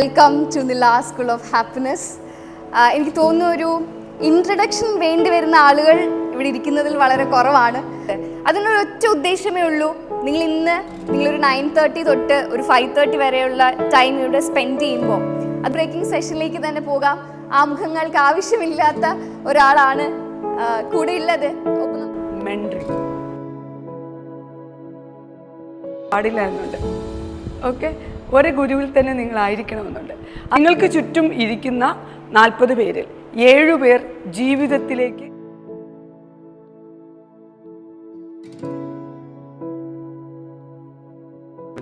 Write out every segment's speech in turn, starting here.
Welcome to നില school of happiness. എനിക്ക് തോന്നുന്നു ഒരു ഇൻട്രഡക്ഷൻ വേണ്ടി വരുന്ന ആളുകൾ ഇവിടെ ഇരിക്കുന്നതിൽ വളരെ കുറവാണ്. അതിനൊരൊറ്റ ഉദ്ദേശമേ ഉള്ളൂ. നിങ്ങളൊരു 9:30 തൊട്ട് ഒരു 5:30 വരെയുള്ള ടൈം ഇവിടെ സ്പെൻഡ് ചെയ്യുമ്പോൾ അത് ബ്രേക്കിംഗ് സെഷനിലേക്ക് തന്നെ പോകാം. ആ മുഖങ്ങൾക്ക് ആവശ്യമില്ലാത്ത ഒരാളാണ് കൂടെ ഉള്ളത്. പാടില്ലായിരുന്നുണ്ട്. ഓക്കെ, ഒരു ഗുരുവിൽ തന്നെ നിങ്ങളായിരിക്കണമെന്നുണ്ട്. നിങ്ങൾക്ക് ചുറ്റും ഇരിക്കുന്ന 40 പേരിൽ 7 പേർ ജീവിതത്തിലേക്ക്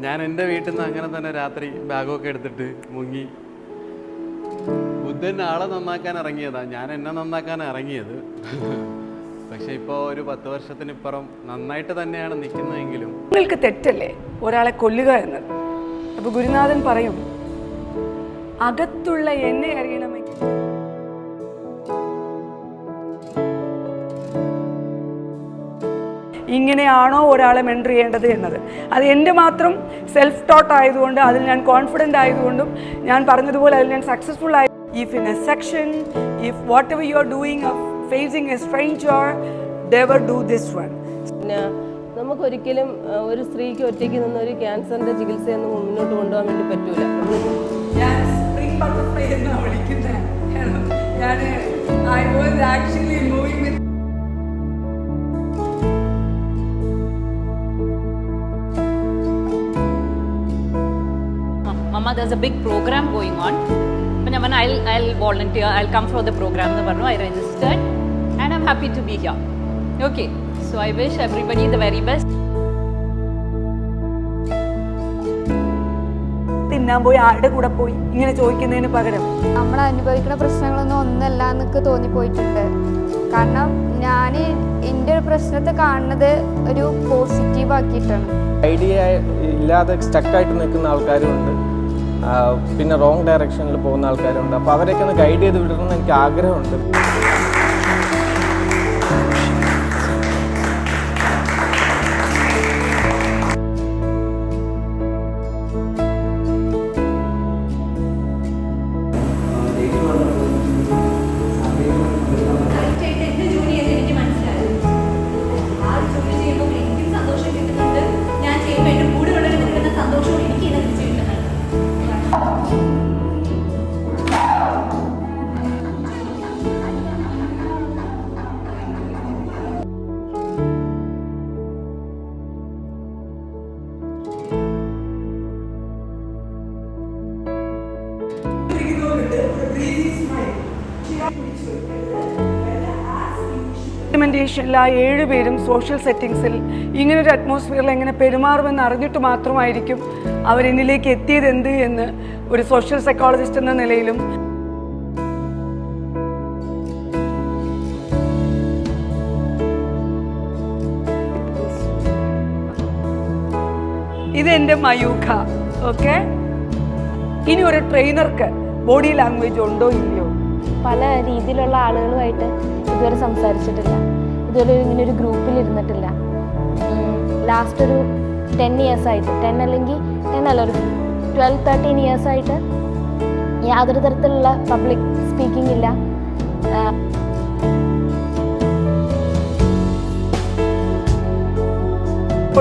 ഞാൻ എൻ്റെ വീട്ടിൽ നിന്ന് അങ്ങനെ തന്നെ രാത്രി ബാഗൊക്കെ എടുത്തിട്ട് മുങ്ങി. ബുദ്ധൻ ആളെ നന്നാക്കാൻ ഇറങ്ങിയതാ, ഞാൻ എന്നെ നന്നാക്കാൻ ഇറങ്ങിയത്. പക്ഷെ ഇപ്പോൾ ഒരു 10 വർഷത്തിനിപ്പുറം നന്നായിട്ട് തന്നെയാണ് നിൽക്കുന്നതെങ്കിലും നിങ്ങൾക്ക് തെറ്റല്ലേ ഒരാളെ കൊല്ലുക എന്നത്. അപ്പോൾ ഗുരുനാഥൻ പറയും, അകത്തുള്ള എന്നെ അറിയണമെങ്കിൽ ഇങ്ങനെയാണോ ഒരാളെ മെൻറ്റർ ചെയ്യേണ്ടത് എന്നത്. അത് എൻ്റെ മാത്രം സെൽഫ് ടോട്ട് ആയതുകൊണ്ട്, അതിൽ ഞാൻ കോൺഫിഡൻ്റ് ആയതുകൊണ്ടും, ഞാൻ പറഞ്ഞതുപോലെ അതിൽ ഞാൻ സക്സസ്ഫുൾ ആയി. If in A section, if what ever you are doing phasing A stranger, never do this one. പിന്നെ നമുക്കൊരിക്കലും ഒരു സ്ത്രീക്ക് ഒറ്റയ്ക്ക് നിന്ന് ഒരു ക്യാൻസറിൻ്റെ ചികിത്സയൊന്നും മുന്നോട്ട് കൊണ്ടുപോകാൻ വേണ്ടി പറ്റൂല. Mama, there's a big program going on. When I'll volunteer, I'll come for the program. I registered and I'm happy to be here. Okay, so I wish everybody the very best. തിന്നാൻ പോയി ആരുടെ കൂടെ പോയി ഇങ്ങനെ ചോദിക്കുന്നതിന് പകരം നമ്മൾ അനുഭവിക്കുന്ന പ്രശ്നങ്ങളൊന്നും ഒന്നല്ല എന്നൊക്കെ തോന്നിപ്പോയിട്ടുണ്ട്. കാരണം ഞാൻ എൻ്റെ ഒരു പ്രശ്നത്തെ കാണുന്നത് ഒരു പോസിറ്റീവ് ആക്കിയിട്ടാണ്. ഐഡിയ ഇല്ലാതെ സ്റ്റക്കായിട്ട് നിൽക്കുന്ന ആൾക്കാരുമുണ്ട്, പിന്നെ റോങ് ഡയറക്ഷനിൽ പോകുന്ന ആൾക്കാരുണ്ട്. അപ്പോൾ അവരെയൊക്കെ ഒന്ന് ഗൈഡ് ചെയ്ത് വിടണമെന്ന് എനിക്ക് ആഗ്രഹമുണ്ട്. ഇംപ്ലിമെൻറ്റേഷനിൽ ആ 7 പേരും സോഷ്യൽ സെറ്റിങ്സിൽ ഇങ്ങനൊരു അറ്റ്മോസ്ഫിയറിൽ എങ്ങനെ പെരുമാറുമെന്ന് അറിഞ്ഞിട്ട് മാത്രമായിരിക്കും അവരെന്നിലേക്ക് എത്തിയത് എന്ത് എന്ന് ഒരു സോഷ്യൽ സൈക്കോളജിസ്റ്റ് എന്ന നിലയിലും ഇതെൻ്റെ മയൂഖ. ഓക്കെ, ഇനി ഒരു ട്രെയിനർക്ക് ബോഡി ലാംഗ്വേജ് ഉണ്ടോ ഇല്ലയോ? പല രീതിയിലുള്ള ആളുകളുമായിട്ട് ഇതുവരെ സംസാരിച്ചിട്ടില്ല, ഇതുവരെ ഇങ്ങനെ ഒരു ഗ്രൂപ്പിൽ ഇരുന്നിട്ടില്ല. ലാസ്റ്റ് ഒരു 10 years ആയിട്ട്, 10 അല്ലെങ്കിൽ 10 അല്ല, ഒരു 12-13 years ആയിട്ട് യാതൊരു തരത്തിലുള്ള പബ്ലിക് സ്പീക്കിംഗ് ഇല്ല.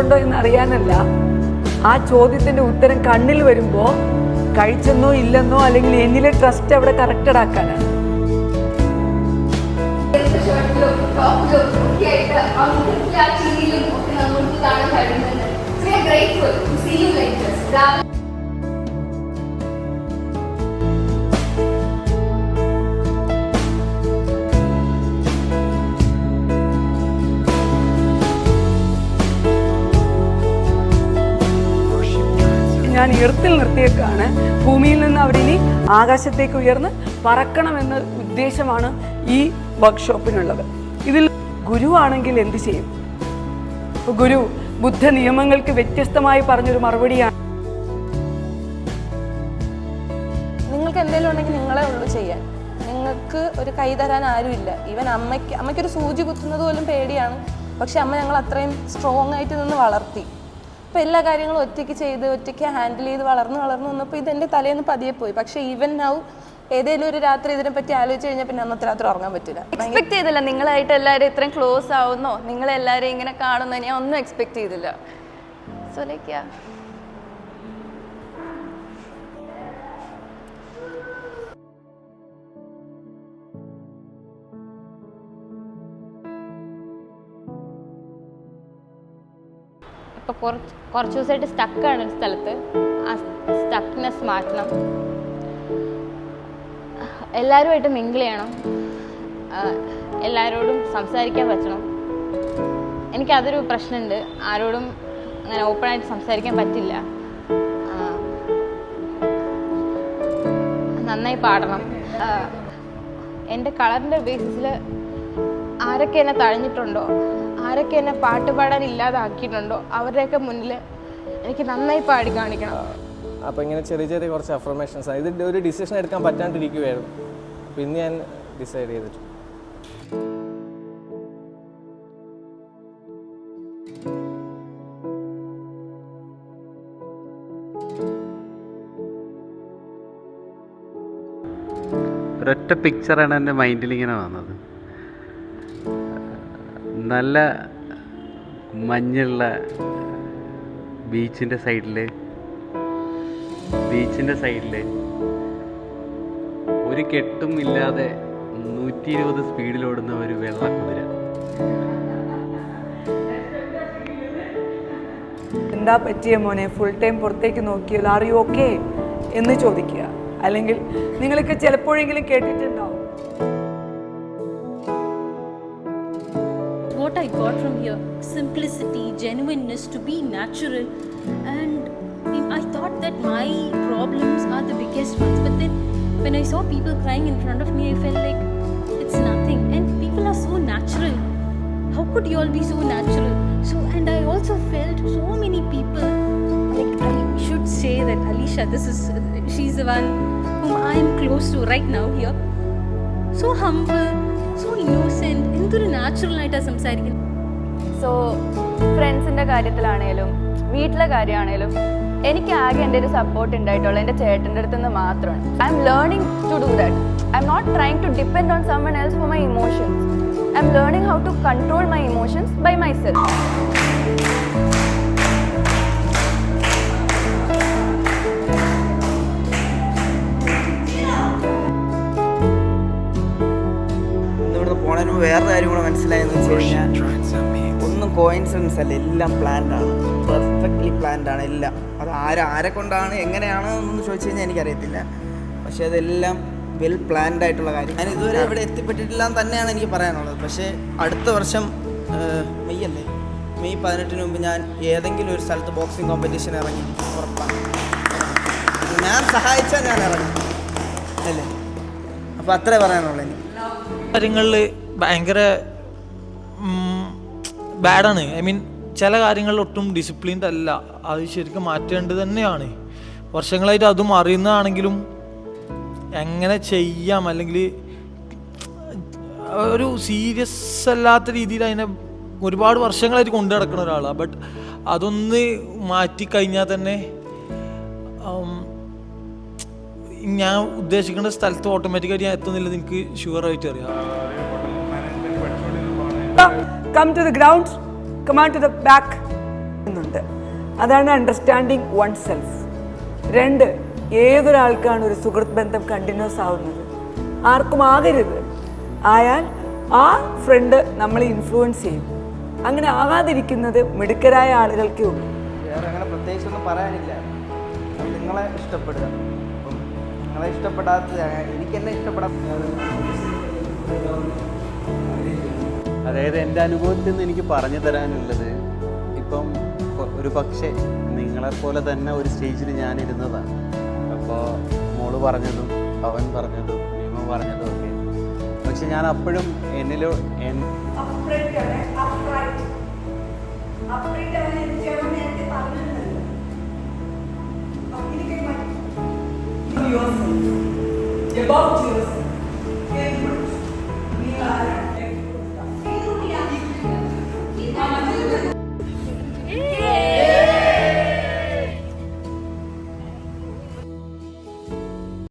ഉണ്ടോ എന്നറിയാനല്ല, ആ ചോദ്യത്തിൻ്റെ ഉത്തരം കണ്ണിൽ വരുമ്പോൾ കഴിച്ചെന്നോ ഇല്ലെന്നോ അല്ലെങ്കിൽ എന്നിലെ ട്രസ്റ്റ് അവിടെ കറക്റ്റഡ് ആക്കാനാണ്. ഞാൻ എർത്തിൽ നിർത്തിയേക്കാണ്. ഭൂമിയിൽ നിന്ന് അവരിനി ആകാശത്തേക്ക് ഉയർന്ന് പറക്കണമെന്ന ഉദ്ദേശമാണ് ഈ വർക്ക്ഷോപ്പിനുള്ളത്. ഇതിൽ ഗുരുവാണെങ്കിൽ എന്ത് ചെയ്യും? ഗുരു ബുദ്ധ നിയമങ്ങൾക്ക് വ്യത്യസ്തമായി പറഞ്ഞൊരു മറുപടിയാണ്. നിങ്ങൾക്ക് എന്തെങ്കിലും ഉണ്ടെങ്കിൽ നിങ്ങളെ ഉള്ളൂ ചെയ്യാൻ. നിങ്ങൾക്ക് ഒരു കൈ തരാൻ ആരുമില്ല. ഈവൻ അമ്മയ്ക്കൊരു സൂചി കുത്തുന്നത് പോലും പേടിയാണ്. പക്ഷെ അമ്മ ഞങ്ങൾ അത്രയും സ്ട്രോങ് ആയിട്ട് നിന്ന് വളർത്തി. അപ്പോൾ എല്ലാ കാര്യങ്ങളും ഒറ്റയ്ക്ക് ചെയ്ത് ഒറ്റയ്ക്ക് ഹാൻഡിൽ ചെയ്ത് വളർന്ന് വന്നപ്പോൾ ഇതെൻ്റെ തലേന്ന് പതിയെ പോയി. പക്ഷേ ഈവൻ നൗ ഏതെങ്കിലും ഒരു രാത്രി ഇതിനെപ്പറ്റി ആലോചിച്ച് കഴിഞ്ഞാൽ പിന്നെ അന്നത്തെ രാത്രി ഉറങ്ങാൻ പറ്റില്ല. എക്സ്പെക്ട് ചെയ്തില്ല നിങ്ങളായിട്ട് എല്ലാവരും ഇത്രയും ക്ലോസ് ആവുന്നോ, നിങ്ങളെല്ലാവരും ഇങ്ങനെ കാണുന്നോ, ഞാൻ ഒന്നും എക്സ്പെക്ട് ചെയ്തില്ല. സോ ലൈക്ക് യാ. ഇപ്പോൾ കുറച്ച് ദിവസമായിട്ട് സ്റ്റക്കാണ് ഒരു സ്ഥലത്ത്. ആ സ്റ്റക്നെസ് മാറ്റണം, എല്ലാവരുമായിട്ട് മിങ്കിൾ ചെയ്യണം, എല്ലാവരോടും സംസാരിക്കാൻ പറ്റണം. എനിക്കതൊരു പ്രശ്നമുണ്ട്, ആരോടും അങ്ങനെ ഓപ്പണായിട്ട് സംസാരിക്കാൻ പറ്റില്ല. നന്നായി പാടണം. എൻ്റെ കളറിൻ്റെ ബേസിസിൽ ആരൊക്കെ എന്നെ തഴഞ്ഞിട്ടുണ്ടോ, ആരൊക്കെ എന്നെ പാട്ട് പാടാൻ ഇല്ലാതാക്കിയിട്ടുണ്ടോ അവരുടെയൊക്കെ മുന്നിൽ എനിക്ക് നന്നായി പാടി കാണിക്കണം. അപ്പോൾ ഇങ്ങനെ ചെറിയ ചെറിയ കുറച്ച് അഫർമേഷൻസ് ആണ്. ഇതിൻ്റെ ഒരു ഡിസിഷൻ എടുക്കാൻ പറ്റാണ്ടിരിക്കുകയായിരുന്നു. അപ്പോൾ ഇന്ന് ഞാൻ ഡിസൈഡ് ചെയ്തിട്ട് ഒരൊറ്റ പിക്ചറാണ് എൻ്റെ മൈൻഡിൽ ഇങ്ങനെ വന്നത്. നല്ല മഞ്ഞുള്ള ബീച്ചിൻ്റെ സൈഡിൽ ഒരു കെട്ടും ഇല്ലാതെ 120 സ്പീഡിലോടുന്ന ഒരു വെള്ള കുതിര. എന്താ പറ്റിയ മോനെ, ഫുൾ ടൈം പുറത്തേക്ക് നോക്കിയാൽ ആർ യു ഓക്കെ എന്ന് ചോദിക്കുക. അല്ലെങ്കിൽ നിങ്ങളൊക്കെ ചിലപ്പോഴെങ്കിലും കേട്ടിട്ടുണ്ടാവും. What I got from here, simplicity, genuineness, to be natural, and I thought that my problems are the biggest ones, but then when I saw people crying in front of me, I felt like it's nothing, and people are so natural. How could you all be so natural? So, and I also felt so many people, like I should say that Alisha, she's the one whom I am close to right now here. So humble, so innocent, എന്തൊരു നാച്ചുറലായിട്ടാണ് സംസാരിക്കുന്നത്. So ഫ്രണ്ട്സിൻ്റെ കാര്യത്തിലാണേലും വീട്ടിലെ കാര്യമാണേലും എനിക്ക് ആകെ എൻ്റെ ഒരു support ഉണ്ടായിട്ടുള്ളത് എൻ്റെ ചേട്ടൻ്റെ അടുത്ത് നിന്ന് മാത്രമാണ്. I'm learning to do that. I'm not trying to depend on someone else for my emotions. I am learning how to control my emotions by myself. പോണതിന് വേറെ കാര്യം കൂടെ മനസ്സിലായെന്ന് വെച്ച് കഴിഞ്ഞാൽ ഒന്നും കോയിൻസിഡൻസ് അല്ല, എല്ലാം പ്ലാൻഡ് ആണ്, പെർഫെക്റ്റ്ലി പ്ലാൻഡ് ആണ് എല്ലാം. അത് ആരെ കൊണ്ടാണ് എങ്ങനെയാണ് എന്നൊന്നും ചോദിച്ചു കഴിഞ്ഞാൽ എനിക്കറിയത്തില്ല. പക്ഷേ അതെല്ലാം വെൽ പ്ലാൻഡ് ആയിട്ടുള്ള കാര്യം. ഞാൻ ഇതുവരെ ഇവിടെ എത്തിപ്പെട്ടിട്ടില്ല എന്ന് തന്നെയാണ് എനിക്ക് പറയാനുള്ളത്. പക്ഷേ അടുത്ത വർഷം മെയ് 18 മുമ്പ് ഞാൻ ഏതെങ്കിലും ഒരു സ്ഥലത്ത് ബോക്സിംഗ് കോമ്പറ്റീഷൻ ഇറങ്ങി ഉറപ്പാണ്. ഞാൻ സഹായിച്ചാൽ ഞാൻ ഇറങ്ങും അല്ലേ. അപ്പോൾ അത്രേ പറയാനുള്ളൂ എനിക്ക്. കാര്യങ്ങളിൽ ഭയങ്കര ബാഡാണ്. ഐ മീൻ ചില കാര്യങ്ങളിൽ ഒട്ടും ഡിസിപ്ലിൻഡ് അല്ല. അത് ശരിക്കും മാറ്റേണ്ടത് തന്നെയാണ്. വർഷങ്ങളായിട്ട് അതും അറിയുന്നതാണെങ്കിലും എങ്ങനെ ചെയ്യാം, അല്ലെങ്കിൽ ഒരു സീരിയസ് അല്ലാത്ത രീതിയിൽ അതിനെ ഒരുപാട് വർഷങ്ങളായിട്ട് കൊണ്ടു നടക്കുന്ന ഒരാളാണ്. ബട്ട് അതൊന്ന് മാറ്റിക്കഴിഞ്ഞാൽ തന്നെ ഞാൻ ഉദ്ദേശിക്കുന്ന സ്ഥലത്ത് ഓട്ടോമാറ്റിക്കായിട്ട് ഞാൻ എത്തുന്നില്ലെന്ന് എനിക്ക് ഷുവറായിട്ട് അറിയാം. Come to the ground, command to the back എന്നുണ്ട്. അതാണ് അണ്ടർസ്റ്റാൻഡിങ് വൺ സെൽഫ്. 2, ഏതൊരാൾക്കാണ് ഒരു സുഹൃത്ത് ബന്ധം കണ്ടിന്യൂസ് ആവുന്നത്? ആർക്കും ആകരുത്. ആയാൽ ആ ഫ്രണ്ട് നമ്മളെ ഇൻഫ്ലുവൻസ് ചെയ്യും. അങ്ങനെ ആകാതിരിക്കുന്നത് മിടുക്കരായ ആളുകൾക്കേ ഉള്ളൂ. വേറെ അങ്ങനെ പ്രത്യേകിച്ചൊന്നും പറയാനില്ല. നിങ്ങളെ ഇഷ്ടപ്പെടുക. അപ്പം നിങ്ങളെ ഇഷ്ടപ്പെടാത്ത എനിക്ക് എന്നെ ഇഷ്ടപ്പെടാത്ത, അതായത് എൻ്റെ അനുഭവത്തിൽ നിന്ന് എനിക്ക് പറഞ്ഞു തരാനുള്ളത്, ഇപ്പം ഒരു പക്ഷേ നിങ്ങളെപ്പോലെ തന്നെ ഒരു സ്റ്റേജിൽ ഞാനിരുന്നതാണ്. അപ്പോൾ മോള് പറഞ്ഞതും അവൻ പറഞ്ഞതും ഭീമ പറഞ്ഞതും ഒക്കെ, പക്ഷെ ഞാൻ അപ്പോഴും എന്നിലോ About yourself.